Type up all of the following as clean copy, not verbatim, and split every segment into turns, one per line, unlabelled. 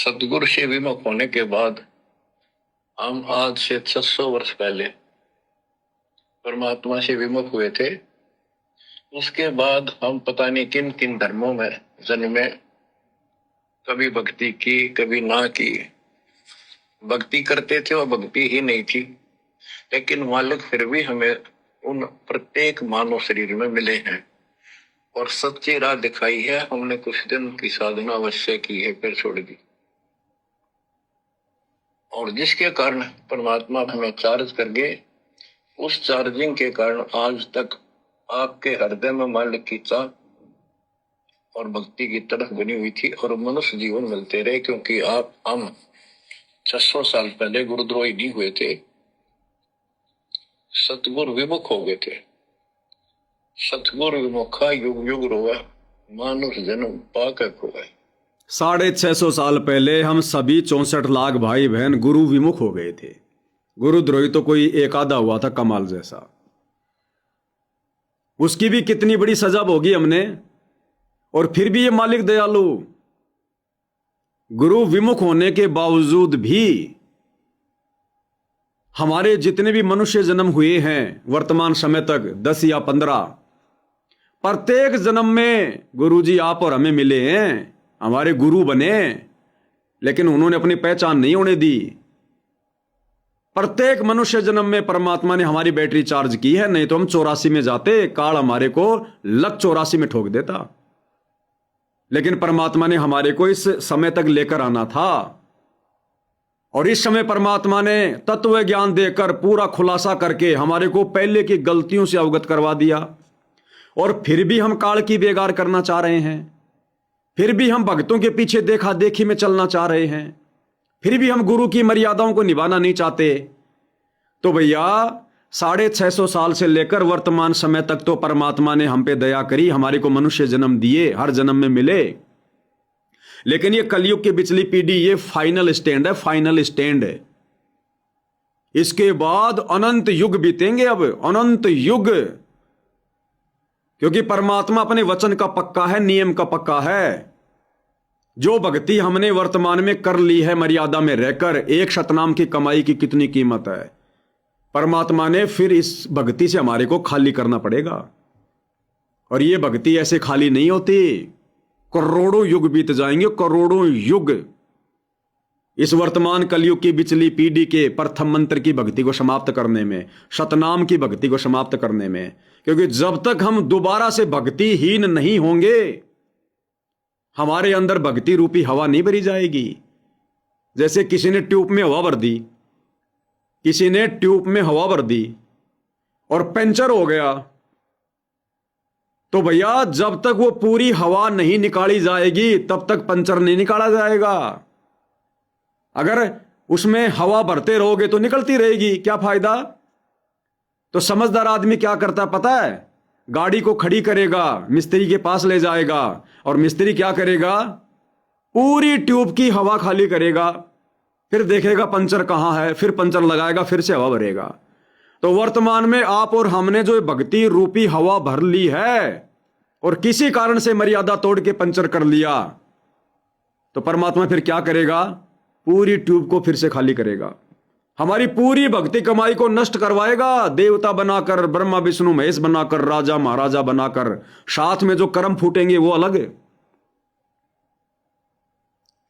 सतगुरु से विमुख होने के बाद हम आज से 600 वर्ष पहले परमात्मा से विमुख हुए थे। उसके बाद हम पता नहीं किन किन धर्मों में जन्मे, कभी भक्ति की कभी ना की। भक्ति करते थे और भक्ति ही नहीं थी, लेकिन मालिक फिर भी हमें उन प्रत्येक मानव शरीर में मिले हैं और सच्ची राह दिखाई है। हमने कुछ दिन की साधना अवश्य की है, फिर छोड़ दी, और जिसके कारण परमात्मा हमें चार्ज कर गए। उस चार्जिंग के कारण आज तक आपके हृदय में मालिक की चाह और भक्ति की तरफ बनी हुई थी और मनुष्य जीवन मिलते रहे, क्योंकि हम 600 साल पहले गुरुद्रोही नहीं हुए थे, सतगुरु विमुख हो गए थे। सतगुरु विमुखा युग युग रोआ, मानुष जन्म पाकर खोए।
650 साल पहले हम सभी 64 लाख भाई बहन गुरु विमुख हो गए थे। गुरुद्रोही तो कोई एक आधा हुआ था कमाल जैसा। उसकी भी कितनी बड़ी सजा भोगी हमने, और फिर भी ये मालिक दयालु, गुरु विमुख होने के बावजूद भी हमारे जितने भी मनुष्य जन्म हुए हैं वर्तमान समय तक 10 या 15, प्रत्येक जन्म में गुरुजी आप और हमें मिले हैं, हमारे गुरु बने, लेकिन उन्होंने अपनी पहचान नहीं होने दी। प्रत्येक मनुष्य जन्म में परमात्मा ने हमारी बैटरी चार्ज की है, नहीं तो हम 84 में जाते, काल हमारे को लग 84 में ठोक देता। लेकिन परमात्मा ने हमारे को इस समय तक लेकर आना था, और इस समय परमात्मा ने तत्व ज्ञान देकर पूरा खुलासा करके हमारे को पहले की गलतियों से अवगत करवा दिया। और फिर भी हम काल की बेगार करना चाह रहे हैं, फिर भी हम भक्तों के पीछे देखा देखी में चलना चाह रहे हैं, फिर भी हम गुरु की मर्यादाओं को निभाना नहीं चाहते। तो भैया 650 साल से लेकर वर्तमान समय तक तो परमात्मा ने हम पे दया करी, हमारे को मनुष्य जन्म दिए, हर जन्म में मिले। लेकिन ये कलयुग की पिछली पीढ़ी, ये फाइनल स्टैंड है, फाइनल स्टैंड है। इसके बाद अनंत युग बीतेंगे, अब अनंत युग, क्योंकि परमात्मा अपने वचन का पक्का है, नियम का पक्का है। जो भक्ति हमने वर्तमान में कर ली है मर्यादा में रहकर, एक शतनाम की कमाई की कितनी कीमत है। परमात्मा ने फिर इस भक्ति से हमारे को खाली करना पड़ेगा, और ये भक्ति ऐसे खाली नहीं होती। करोड़ों युग बीत जाएंगे, करोड़ों युग, इस वर्तमान कलयुग की बिचली पीढ़ी के प्रथम मंत्र की भक्ति को समाप्त करने में, शतनाम की भक्ति को समाप्त करने में। क्योंकि जब तक हम दोबारा से भक्तिहीन नहीं होंगे, हमारे अंदर भक्ति रूपी हवा नहीं भरी जाएगी। जैसे किसी ने ट्यूब में हवा भर दी, किसी ने ट्यूब में हवा भर दी और पंचर हो गया, तो भैया जब तक वो पूरी हवा नहीं निकाली जाएगी तब तक पंचर नहीं निकाला जाएगा। अगर उसमें हवा भरते रहोगे तो निकलती रहेगी, क्या फायदा। तो समझदार आदमी क्या करता पता है, गाड़ी को खड़ी करेगा, मिस्त्री के पास ले जाएगा, और मिस्त्री क्या करेगा, पूरी ट्यूब की हवा खाली करेगा, फिर देखेगा पंचर कहां है, फिर पंचर लगाएगा, फिर से हवा भरेगा। तो वर्तमान में आप और हमने जो भक्ति रूपी हवा भर ली है और किसी कारण से मर्यादा तोड़ के पंचर कर लिया, तो परमात्मा फिर क्या करेगा, पूरी ट्यूब को फिर से खाली करेगा, हमारी पूरी भक्ति कमाई को नष्ट करवाएगा। देवता बनाकर, ब्रह्मा विष्णु महेश बनाकर, राजा महाराजा बनाकर, साथ में जो कर्म फूटेंगे वो अलग है।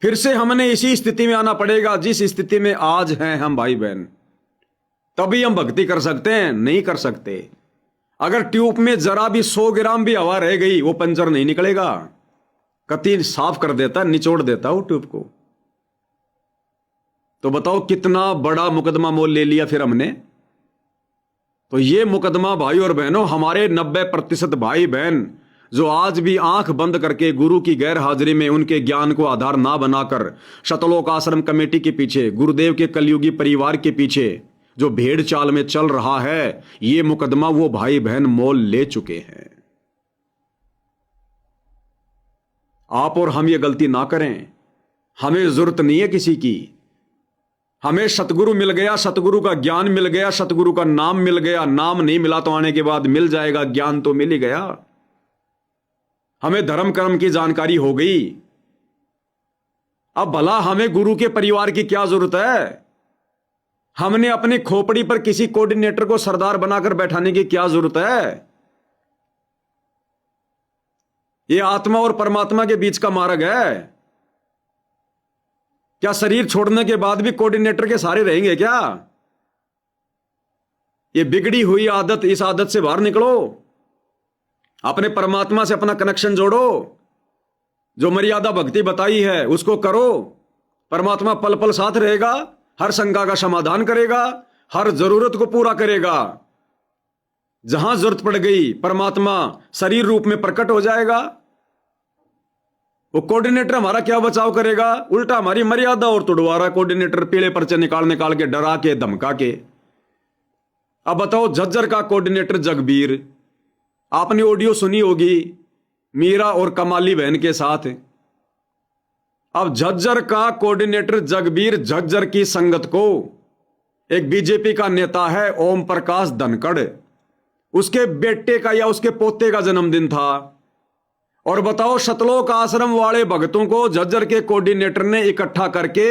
फिर से हमने इसी स्थिति में आना पड़ेगा जिस स्थिति में आज हैं हम भाई बहन, तभी हम भक्ति कर सकते हैं, नहीं कर सकते। अगर ट्यूब में जरा भी 100 ग्राम भी हवा रह गई, वो पंचर नहीं निकलेगा, कतई साफ कर देता, निचोड़ देता वो ट्यूब को। तो बताओ कितना बड़ा मुकदमा मोल ले लिया फिर हमने। तो ये मुकदमा भाई और बहनों, हमारे 90% भाई बहन जो आज भी आंख बंद करके गुरु की गैर हाजिरी में उनके ज्ञान को आधार ना बनाकर शतलोक आश्रम कमेटी के पीछे, गुरुदेव के कलयुगी परिवार के पीछे जो भेड़ चाल में चल रहा है, ये मुकदमा वो भाई बहन मोल ले चुके हैं। आप और हम ये गलती ना करें, हमें जरूरत नहीं है किसी की। हमें सतगुरु मिल गया, सतगुरु का ज्ञान मिल गया, सतगुरु का नाम मिल गया, नाम नहीं मिला तो आने के बाद मिल जाएगा, ज्ञान तो मिल ही गया। हमें धर्म कर्म की जानकारी हो गई, अब भला हमें गुरु के परिवार की क्या जरूरत है? हमने अपनी खोपड़ी पर किसी कोऑर्डिनेटर को सरदार बनाकर बैठाने की क्या जरूरत है? ये आत्मा और परमात्मा के बीच का मार्ग है। क्या शरीर छोड़ने के बाद भी कोऑर्डिनेटर के सहारे रहेंगे क्या? ये बिगड़ी हुई आदत, इस आदत से बाहर निकलो। अपने परमात्मा से अपना कनेक्शन जोड़ो। जो मर्यादा भक्ति बताई है उसको करो। परमात्मा पल पल साथ रहेगा, हर शंका का समाधान करेगा, हर जरूरत को पूरा करेगा। जहां जरूरत पड़ गई परमात्मा शरीर रूप में प्रकट हो जाएगा। वो कोऑर्डिनेटर हमारा क्या बचाव करेगा? उल्टा हमारी मर्यादा और तोड़वा रहा कोऑर्डिनेटर, पीले पर्चे निकाल के, डरा के, धमका के। अब बताओ, झज्जर का कोऑर्डिनेटर जगबीर, आपने ऑडियो सुनी होगी मीरा और कमाली बहन के साथ। अब झज्जर का कोऑर्डिनेटर जगबीर झज्जर की संगत को, एक बीजेपी का नेता है ओम प्रकाश धनखड़, उसके बेटे का या उसके पोते का जन्मदिन था। और बताओ, सतलोक आश्रम वाले भक्तों को झज्जर के कोऑर्डिनेटर ने इकट्ठा करके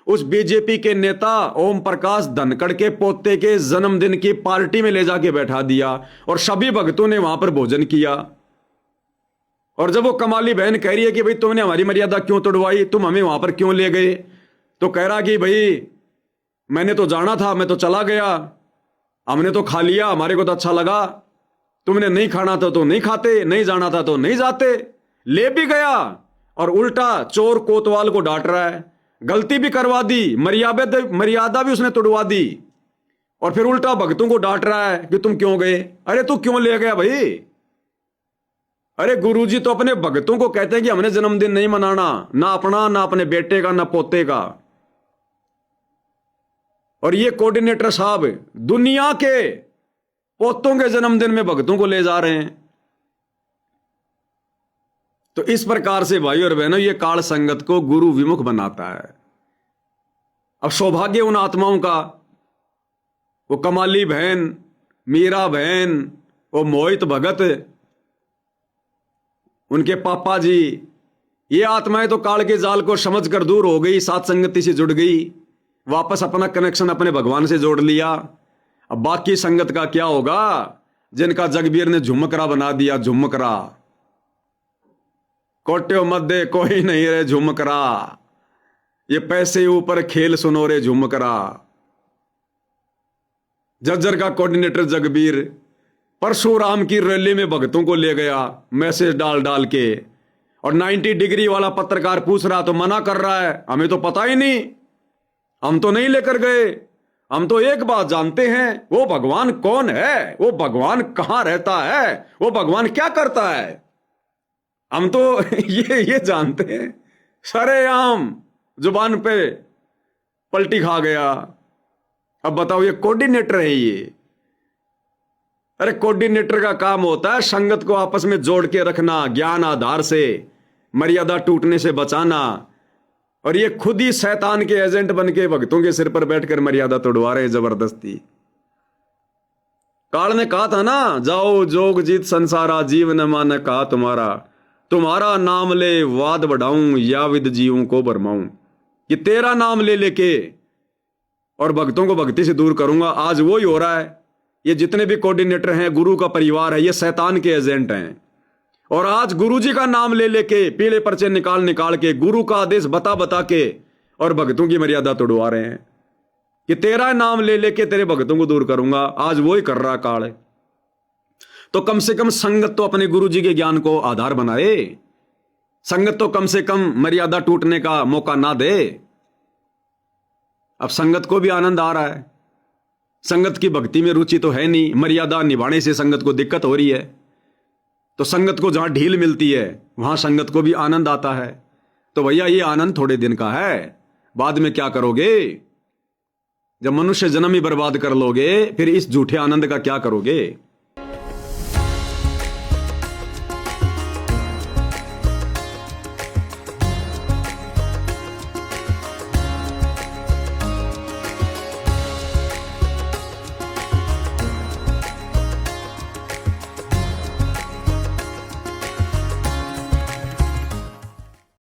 उस बीजेपी के नेता ओम प्रकाश धनखड़ के पोते के जन्मदिन की पार्टी में ले जाके बैठा दिया और सभी भक्तों ने वहां पर भोजन किया। और जब वो कमाली बहन कह रही है कि भाई तुमने हमारी मर्यादा क्यों तोड़वाई, तुम हमें वहां पर क्यों ले गए, तो कह रहा कि भाई मैंने तो जाना था, मैं तो चला गया, हमने तो खा लिया, हमारे को तो अच्छा लगा, तुमने नहीं खाना था तो नहीं खाते, नहीं जाना था तो नहीं जाते, ले भी गया। और उल्टा चोर कोतवाल को डांट रहा है, गलती भी करवा दी, मर्यादा भी उसने तोड़वा दी, और फिर उल्टा भक्तों को डांट रहा है कि तुम क्यों गए। अरे तू क्यों ले गया भाई? अरे गुरुजी तो अपने भक्तों को कहते हैं कि हमने जन्मदिन नहीं मनाना, ना अपना, ना अपने बेटे का, ना पोते का। और ये कोऑर्डिनेटर साहब दुनिया के पोतों के जन्मदिन में भक्तों को ले जा रहे हैं। तो इस प्रकार से भाई और बहनों, ये काल संगत को गुरु विमुख बनाता है। अब सौभाग्य उन आत्माओं का, वो कमाली बहन, मीरा बहन, वो मोहित भगत, उनके पापा जी, ये आत्माएं तो काल के जाल को समझकर दूर हो गई, साथ संगति से जुड़ गई, वापस अपना कनेक्शन अपने भगवान से जोड़ लिया। अब बाकी संगत का क्या होगा, जिनका जगबीर ने झुमकरा बना दिया, झुमकरा। कोट्यो मध्य कोई नहीं रे झुमकरा, ये पैसे ऊपर खेल सुनो रे झुमकरा। झज्जर का कोऑर्डिनेटर जगबीर परशुराम की रैली में भक्तों को ले गया मैसेज डाल डाल के, और 90 डिग्री वाला पत्रकार पूछ रहा तो मना कर रहा है, हमें तो पता ही नहीं, हम तो नहीं लेकर गए, हम तो एक बात जानते हैं, वो भगवान कौन है, वो भगवान कहां रहता है, वो भगवान क्या करता है, हम तो ये जानते हैं। सरेआम जुबान पे पलटी खा गया। अब बताओ, ये कोऑर्डिनेटर है ये? अरे कोऑर्डिनेटर का काम होता है संगत को आपस में जोड़ के रखना, ज्ञान आधार से, मर्यादा टूटने से बचाना। और ये खुद ही शैतान के एजेंट बन के भक्तों के सिर पर बैठकर मर्यादा तोड़वा रहे जबरदस्ती। काल ने कहा था ना, जाओ जोग जीत संसारा, जीव न मान कहा तुम्हारा, तुम्हारा नाम ले वाद बढ़ाऊं, या विद जीवों को भरमाऊं। कि तेरा नाम ले लेके और भक्तों को भक्ति से दूर करूंगा। आज वो ही हो रहा है। ये जितने भी कोऑर्डिनेटर हैं, गुरु का परिवार है, ये शैतान के एजेंट हैं। और आज गुरु जी का नाम ले लेके, पीले पर्चे निकाल के, गुरु का आदेश बता बता के और भक्तों की मर्यादा तोड़वा रहे हैं कि तेरा नाम ले लेके तेरे भक्तों को दूर करूंगा। आज वो ही कर रहा काल है। तो कम से कम संगत तो अपने गुरु जी के ज्ञान को आधार बनाए, संगत तो कम से कम मर्यादा टूटने का मौका ना दे। अब संगत को भी आनंद आ रहा है, संगत की भक्ति में रुचि तो है नहीं, मर्यादा निभाने से संगत को दिक्कत हो रही है। तो संगत को जहां ढील मिलती है वहां संगत को भी आनंद आता है। तो भैया ये आनंद थोड़े दिन का है, बाद में क्या करोगे? जब मनुष्य जन्म ही बर्बाद कर लोगे, फिर इस झूठे आनंद का क्या करोगे?